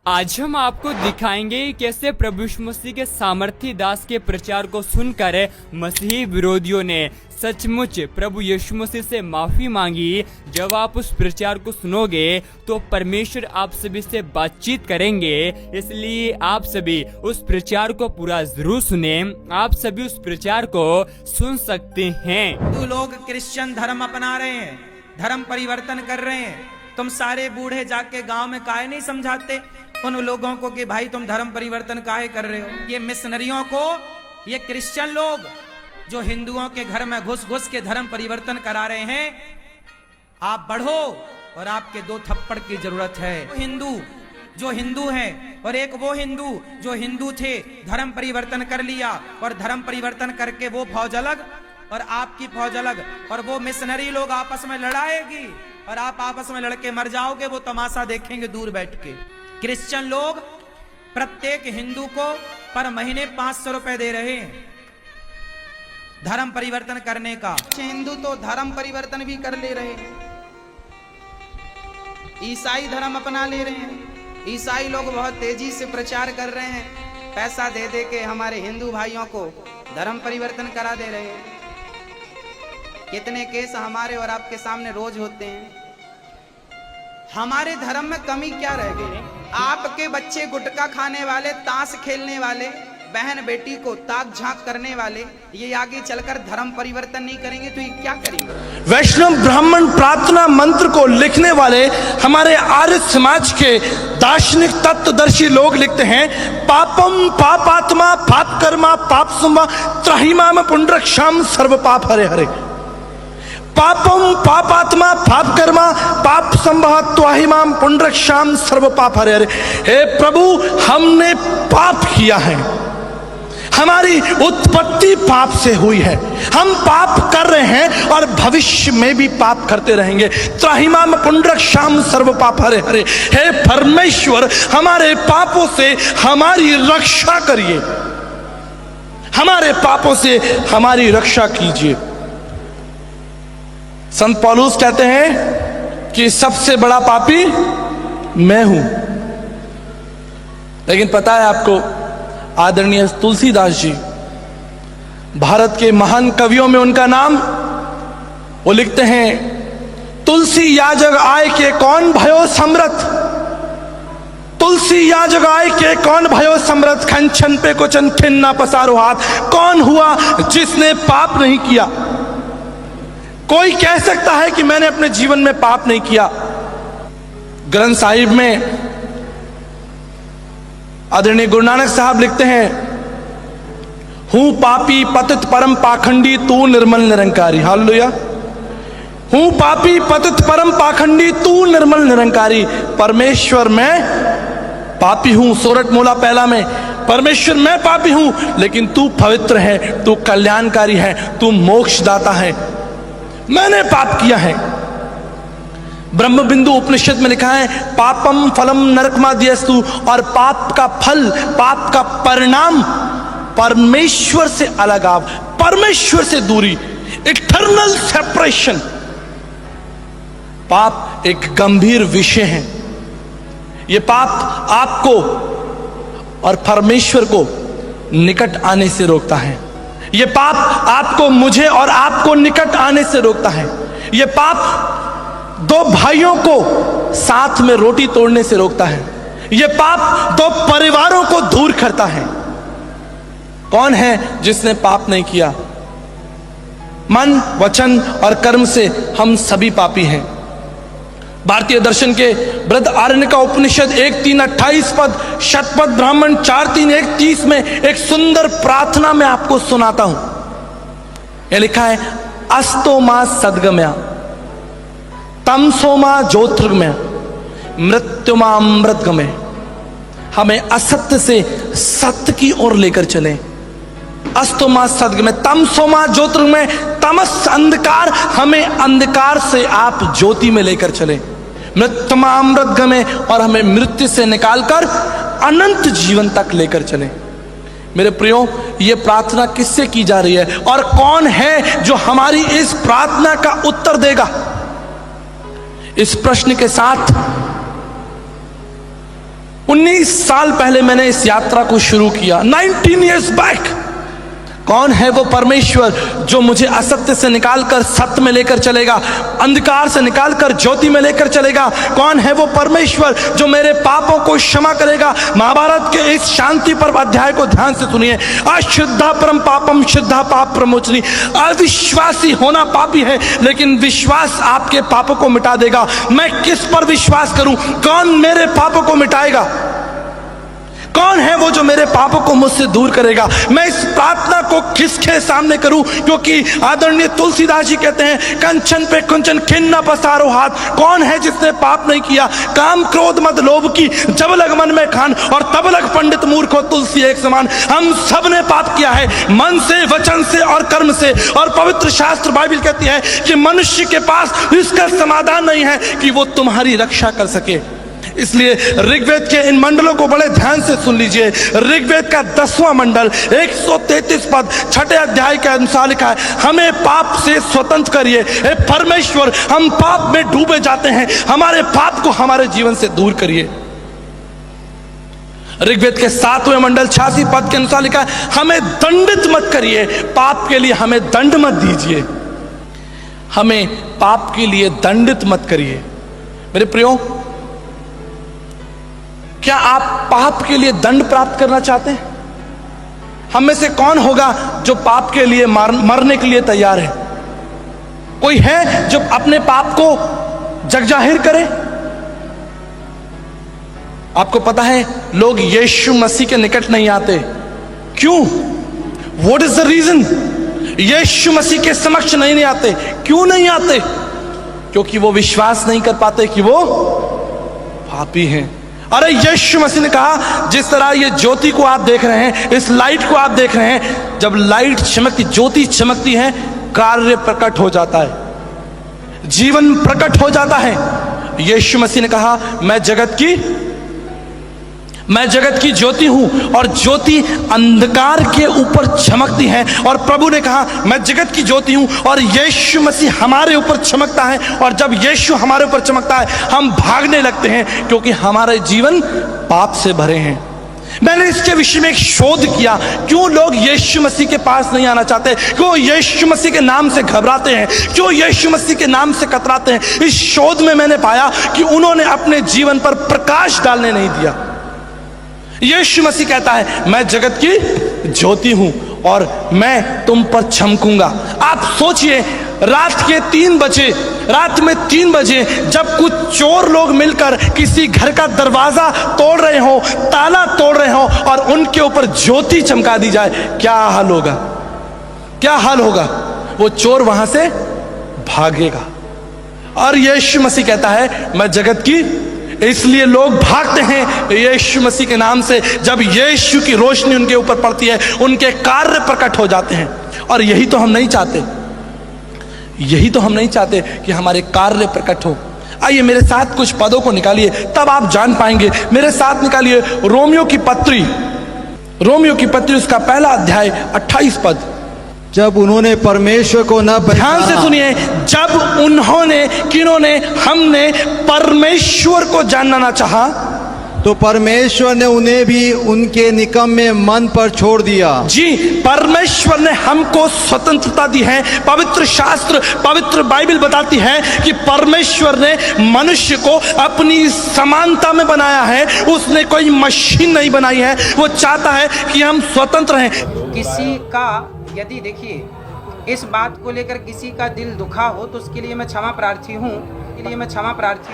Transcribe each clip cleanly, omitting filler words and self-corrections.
आज हम आपको दिखाएंगे कैसे प्रभु यीशु मसीह के सामर्थी दास के प्रचार को सुनकर मसीही विरोधियों ने सचमुच प्रभु यीशु मसीह से माफी मांगी। जब आप उस प्रचार को सुनोगे तो परमेश्वर आप सभी से बातचीत करेंगे, इसलिए आप सभी उस प्रचार को पूरा जरूर सुने। आप सभी उस प्रचार को सुन सकते हैं। तू लोग क्रिश्चियन धर्म अपना रहे हैं, धर्म परिवर्तन कर रहे हैं। तुम सारे बूढ़े जाके गांव में काहे नहीं समझाते उन लोगों को कि भाई तुम धर्म परिवर्तन काहे कर रहे हो। ये मिशनरियों को, ये क्रिश्चियन लोग जो हिंदुओं के घर में घुस घुस के धर्म परिवर्तन करा रहे हैं, आप बढ़ो और आपके 2 थप्पड़ की जरूरत है। हिंदू जो हिंदू है और एक वो हिंदू जो हिंदू थे, धर्म परिवर्तन कर लिया और धर्म परिवर्तन करके वो फौज अलग और आपकी फौज अलग, और वो मिशनरी लोग आपस में लड़ाएगी और आप आपस में लड़के मर जाओगे। वो तमाशा देखेंगे दूर बैठ के। क्रिश्चियन लोग प्रत्येक हिंदू को पर महीने 500 रुपए दे रहे हैं धर्म परिवर्तन करने का। हिंदू तो धर्म परिवर्तन भी कर ले रहे हैं, ईसाई धर्म अपना ले रहे हैं। ईसाई लोग बहुत तेजी से प्रचार कर रहे हैं, पैसा दे दे के हमारे हिंदू भाइयों को धर्म परिवर्तन करा दे रहे हैं। कितने केस हमारे और आपके सामने रोज होते हैं। हमारे धर्म में कमी क्या रह गई? आपके बच्चे गुटखा खाने वाले, ताश खेलने वाले, बहन बेटी को ताक झांक करने वाले, ये आगे चलकर धर्म परिवर्तन नहीं करेंगे तो ये क्या करेंगे? वैष्णव ब्राह्मण प्रार्थना मंत्र को लिखने वाले हमारे आर्य समाज के दार्शनिक तत्वदर्शी लोग लिखते हैं, पापम पापात्मा पाप कर्मा पाप संवा त्राहिमाम पुंडरक्षाम सर्व पाप हरे हरे। पापम पापात्मा पाप कर्मा पाप संभा त्वाहिमाम पुंडरक्षाम सर्व पाप हरे हरे। हे प्रभु, हमने पाप किया है, हमारी उत्पत्ति पाप से हुई है, हम पाप कर रहे हैं और भविष्य में भी पाप करते रहेंगे। त्राहिमाम पुंडरक्षाम सर्व पाप हरे हरे। हे परमेश्वर, हमारे पापों से हमारी रक्षा करिए, हमारे पापों से हमारी रक्षा कीजिए। संत पौलुस कहते हैं कि सबसे बड़ा पापी मैं हूं, लेकिन पता है आपको, आदरणीय तुलसीदास जी, भारत के महान कवियों में उनका नाम, वो लिखते हैं, तुलसी या जग आय के कौन भयो समरथ, तुलसी या जग आय के कौन भयो समरथ, खंचन पे कुचन खिन ना पसारो हाथ। कौन हुआ जिसने पाप नहीं किया? कोई कह सकता है कि मैंने अपने जीवन में पाप नहीं किया? ग्रंथ साहिब में आदरणीय गुरु नानक साहब लिखते हैं, हूं पापी पतित परम पाखंडी तू निर्मल निरंकारी। हालेलुया। हूं पापी पतित परम पाखंडी तू निर्मल निरंकारी। परमेश्वर मैं पापी हूं, सोरठ मूला पहला में, परमेश्वर मैं पापी हूं, लेकिन तू पवित्र है, तू कल्याणकारी है, तू मोक्षदाता है। मैंने पाप किया है। ब्रह्म बिंदु उपनिषद में लिखा है, पापम फलम नरकमाद्यस्तु, और पाप का फल, पाप का परिणाम परमेश्वर से अलगाव, परमेश्वर से दूरी, इटर्नल सेपरेशन। पाप एक गंभीर विषय है। यह पाप आपको और परमेश्वर को निकट आने से रोकता है। यह पाप आपको, मुझे और आपको निकट आने से रोकता है। यह पाप 2 भाइयों को साथ में रोटी तोड़ने से रोकता है। यह पाप 2 परिवारों को दूर करता है। कौन है जिसने पाप नहीं किया? मन, वचन और कर्म से हम सभी पापी हैं। भारतीय दर्शन के बृहद आरण्यक उपनिषद 1:3-28 पद, शतपथ ब्राह्मण 4:3-1:30 में एक सुंदर प्रार्थना में आपको सुनाता हूं। यह लिखा है, अस्तो मा सद्गम्या तमसो मा ज्योतिर्गमय मृत्युमा अमृतगमय। हमें असत्य से सत्य की ओर लेकर चले। अस्तोमा सद्गमय तमसोमा ज्योतिर्गमय, तमस अंधकार, हमें अंधकार से आप ज्योति में लेकर चले। मृत्युमा अमृतगमय, और हमें मृत्यु से निकालकर अनंत जीवन तक लेकर चले। मेरे प्रियो, ये प्रार्थना किससे की जा रही है और कौन है जो हमारी इस प्रार्थना का उत्तर देगा? इस प्रश्न के साथ 19 साल पहले मैंने इस यात्रा को शुरू किया, 19 years बैक। कौन है वो परमेश्वर जो मुझे असत्य से निकालकर सत्य में लेकर चलेगा, अंधकार से निकालकर ज्योति में लेकर चलेगा? कौन है वो परमेश्वर जो मेरे पापों को क्षमा करेगा? महाभारत के इस शांति पर्व अध्याय को ध्यान से सुनिए। अशुद्धा परम पापम शुद्धा पाप प्रमोचनी। अविश्वासी होना पापी है, लेकिन विश्वास आपके पापों को मिटा देगा। मैं किस पर विश्वास करूं? कौन मेरे पापों को मिटाएगा? कौन है वो जो मेरे पापों को मुझसे दूर करेगा? मैं इस प्रार्थना को किसके सामने करूं? क्योंकि आदरणीय तुलसीदास जी कहते हैं, कंचन पे कुंचन खिन्न पसारो हाथ। कौन है जिसने पाप नहीं किया? काम क्रोध मद लोभ की, जब लग मन में खान और तब लग पंडित मूर्ख हो तुलसी एक समान। हम सब ने पाप किया है, मन से, वचन से और कर्म से। और पवित्र शास्त्र बाइबल कहती है कि मनुष्य के पास इसका समाधान नहीं है कि वो तुम्हारी रक्षा कर सके। इसलिए ऋग्वेद के इन मंडलों को बड़े ध्यान से सुन लीजिए। ऋग्वेद का 10वां मंडल 133 पद 6 अध्याय के अनुसार लिखा है, हमें पाप से स्वतंत्र करिए। हे परमेश्वर, हम पाप में डूबे जाते हैं, हमारे पाप को हमारे जीवन से दूर करिए। ऋग्वेद के 7वें मंडल 86 पद के अनुसार लिखा है, हमें दंडित मत करिए, पाप के लिए हमें दंड मत दीजिए। हमें पाप के लिए दंडित मत करिए। मेरे प्रियो, क्या आप पाप के लिए दंड प्राप्त करना चाहते हैं? हम में से कौन होगा जो पाप के लिए मरने के लिए तैयार है? कोई है जो अपने पाप को जगजाहिर करे? आपको पता है, लोग यीशु मसीह के निकट नहीं आते। क्यों? What is the reason? Yeshu Masih के समक्ष नहीं आते। क्यों नहीं आते? क्योंकि वो विश्वास नहीं कर पाते कि वो पापी हैं। अरे यीशु मसीह ने कहा, जिस तरह ये ज्योति को आप देख रहे हैं, इस लाइट को आप देख रहे हैं, जब लाइट चमकती, ज्योति चमकती है, कार्य प्रकट हो जाता है, जीवन प्रकट हो जाता है। यीशु मसीह ने कहा, मैं जगत की ज्योति हूं और ज्योति अंधकार के ऊपर चमकती है। और प्रभु ने कहा, मैं जगत की ज्योति हूं और यीशु मसीह हमारे ऊपर चमकता है। और जब यीशु हमारे ऊपर चमकता है, हम भागने लगते हैं, क्योंकि हमारे जीवन पाप से भरे हैं। मैंने इसके विषय में एक शोध किया, क्यों लोग यीशु मसीह के पास नहीं आना चाहते, क्यों यीशु मसीह के नाम से घबराते हैं, क्यों यीशु मसीह के नाम से कतराते हैं। इस शोध में मैंने पाया कि उन्होंने अपने जीवन पर प्रकाश डालने नहीं दिया। यीशु मसीह कहता है, मैं जगत की ज्योति हूं और मैं तुम पर चमकूंगा। आप सोचिए, रात में 3 बजे जब कुछ चोर लोग मिलकर किसी घर का दरवाजा तोड़ रहे हो, ताला तोड़ रहे हो और उनके ऊपर ज्योति चमका दी जाए, क्या हाल होगा? क्या हाल होगा? वो चोर वहां से भागेगा। और यीशु मसीह कहता है, मैं जगत की, इसलिए लोग भागते हैं यीशु मसीह के नाम से। जब यीशु की रोशनी उनके ऊपर पड़ती है, उनके कार्य प्रकट हो जाते हैं। और यही तो हम नहीं चाहते कि हमारे कार्य प्रकट हो। आइए मेरे साथ कुछ पदों को निकालिए, तब आप जान पाएंगे। मेरे साथ निकालिए रोमियो की पत्री, उसका 1 अध्याय 28 पद। जब उन्होंने परमेश्वर को न ध्यान से सुनिए, जब उन्होंने, किन्होंने, हमने परमेश्वर को जानना ना चाहा, तो परमेश्वर ने उन्हें भी उनके निकम्मे मन पर छोड़ दिया। जी, परमेश्वर ने हमको स्वतंत्रता दी है। पवित्र शास्त्र, पवित्र बाइबल बताती है कि परमेश्वर ने मनुष्य को अपनी समानता में बनाया है। उसने कोई मशीन नहीं बनाई है। वो चाहता है कि हम स्वतंत्र हैं। किसी का यदि देखिए इस बात को लेकर किसी का दिल दुखा हो तो उसके लिए मैं क्षमा प्रार्थी हूँ।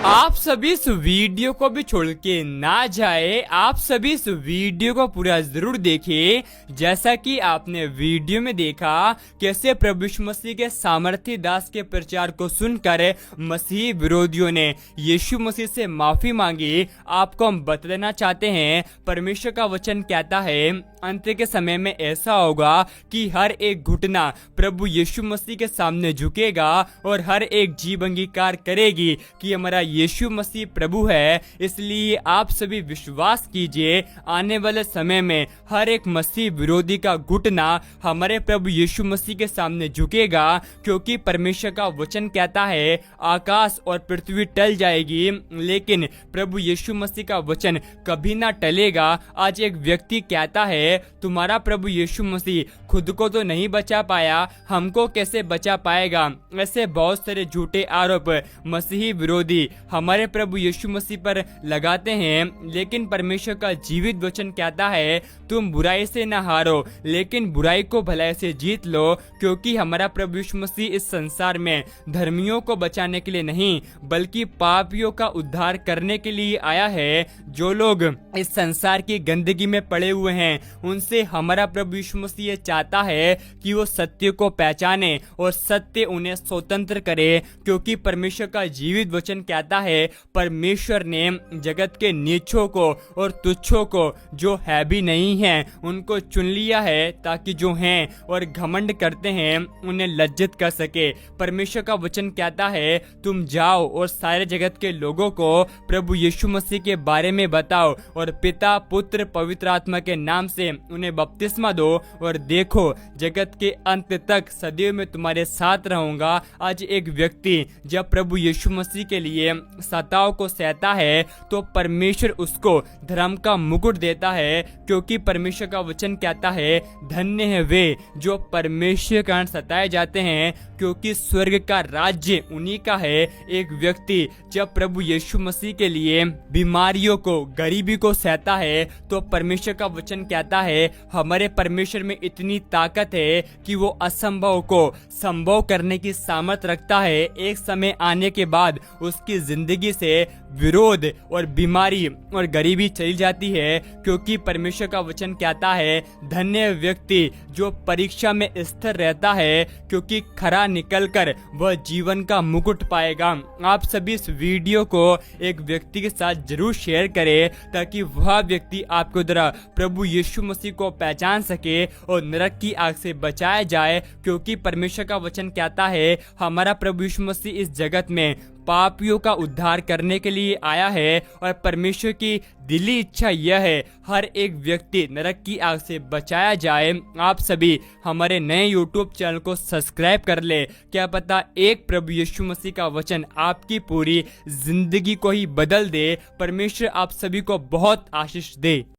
आप सभी इस वीडियो को भी छोड़ के ना जाए, आप सभी इस वीडियो को पूरा जरूर देखिए। जैसा कि आपने वीडियो में देखा, कैसे प्रभु यीशु मसीह के सामर्थी दास के प्रचार को सुनकर मसीही विरोधियों ने यीशु मसीह से माफी मांगी। आपको हम बता देना चाहते हैं, परमेश्वर का वचन कहता है, अंत के समय में ऐसा होगा कि हर एक घुटना प्रभु यीशु मसीह के सामने झुकेगा और हर एक जीव अंगीकार करेगा लगेगी कि हमारा यीशु मसीह प्रभु है। इसलिए आप सभी विश्वास कीजिए, आने वाले समय में हर एक मसीह विरोधी का घुटना हमारे प्रभु यीशु मसीह के सामने झुकेगा, क्योंकि परमेश्वर का वचन कहता है आकाश और पृथ्वी टल जाएगी लेकिन प्रभु यीशु मसीह का वचन कभी ना टलेगा। आज एक व्यक्ति कहता है तुम्हारा प्रभु यीशु मसीह खुद को तो नहीं बचा पाया, हमको कैसे बचा पाएगा। ऐसे बहुत सारे झूठे आरोप मसीही विरोधी हमारे प्रभु यीशु मसीह पर लगाते हैं, लेकिन परमेश्वर का जीवित वचन कहता है तुम बुराई से न हारो लेकिन बुराई को भलाई से जीत लो, क्योंकि हमारा प्रभु यीशु मसीह इस संसार में धर्मियों को बचाने के लिए नहीं बल्कि पापियों का उद्धार करने के लिए आया है। जो लोग इस संसार की गंदगी में पड़े हुए हैं उनसे हमारा प्रभु यीशु मसीह चाहता है कि वो सत्य को पहचाने और सत्य उन्हें स्वतंत्र करे, क्योंकि परमेश्वर का जीवित वचन कहता है परमेश्वर ने जगत के नीचों को और तुच्छों को जो है भी नहीं है उनको चुन लिया है ताकि जो हैं और घमंड करते हैं उन्हें लज्जित कर सके। परमेश्वर का वचन कहता है तुम जाओ और सारे जगत के लोगों को प्रभु यीशु मसीह के बारे में बताओ और पिता पुत्र पवित्र आत्मा के नाम से उन्हें बपतिस्मा दो और देखो जगत के अंत तक सदैव में तुम्हारे साथ रहूंगा। आज एक व्यक्ति जब प्रभु यीशु मसीह के लिए सताव को सहता है तो परमेश्वर उसको धर्म का मुकुट देता है, क्योंकि परमेश्वर का वचन कहता है धन्य है वे जो परमेश्वर के कारण सताए जाते हैं, क्योंकि स्वर्ग का राज्य उन्हीं का है। एक व्यक्ति जब प्रभु यीशु मसीह के लिए बीमारियों को गरीबी को सहता है तो परमेश्वर का वचन कहता है हमारे परमेश्वर में इतनी ताकत है कि वो असंभव को संभव करने की सामर्थ्य रखता है। एक समय आने के बाद उसकी जिंदगी से विरोध और बीमारी और गरीबी चली जाती है, क्योंकि परमेश्वर का वचन कहता है धन्य व्यक्ति जो परीक्षा में स्थिर रहता है, क्योंकि खरा निकलकर वह जीवन का मुकुट पाएगा। आप सभी इस वीडियो को एक व्यक्ति के साथ जरूर शेयर करें ताकि वह व्यक्ति आपको द्वारा प्रभु यीशु मसीह को पहचान सके और नरक की आग से बचाया जाए, क्योंकि परमेश्वर का वचन कहता है हमारा प्रभु यीशु मसीह इस जगत में पापियों का उद्धार करने के लिए आया है और परमेश्वर की दिली इच्छा यह है हर एक व्यक्ति नरक की आग से बचाया जाए। आप सभी हमारे नए YouTube चैनल को सब्सक्राइब कर ले, क्या पता एक प्रभु यीशु मसीह का वचन आपकी पूरी जिंदगी को ही बदल दे। परमेश्वर आप सभी को बहुत आशीष दे।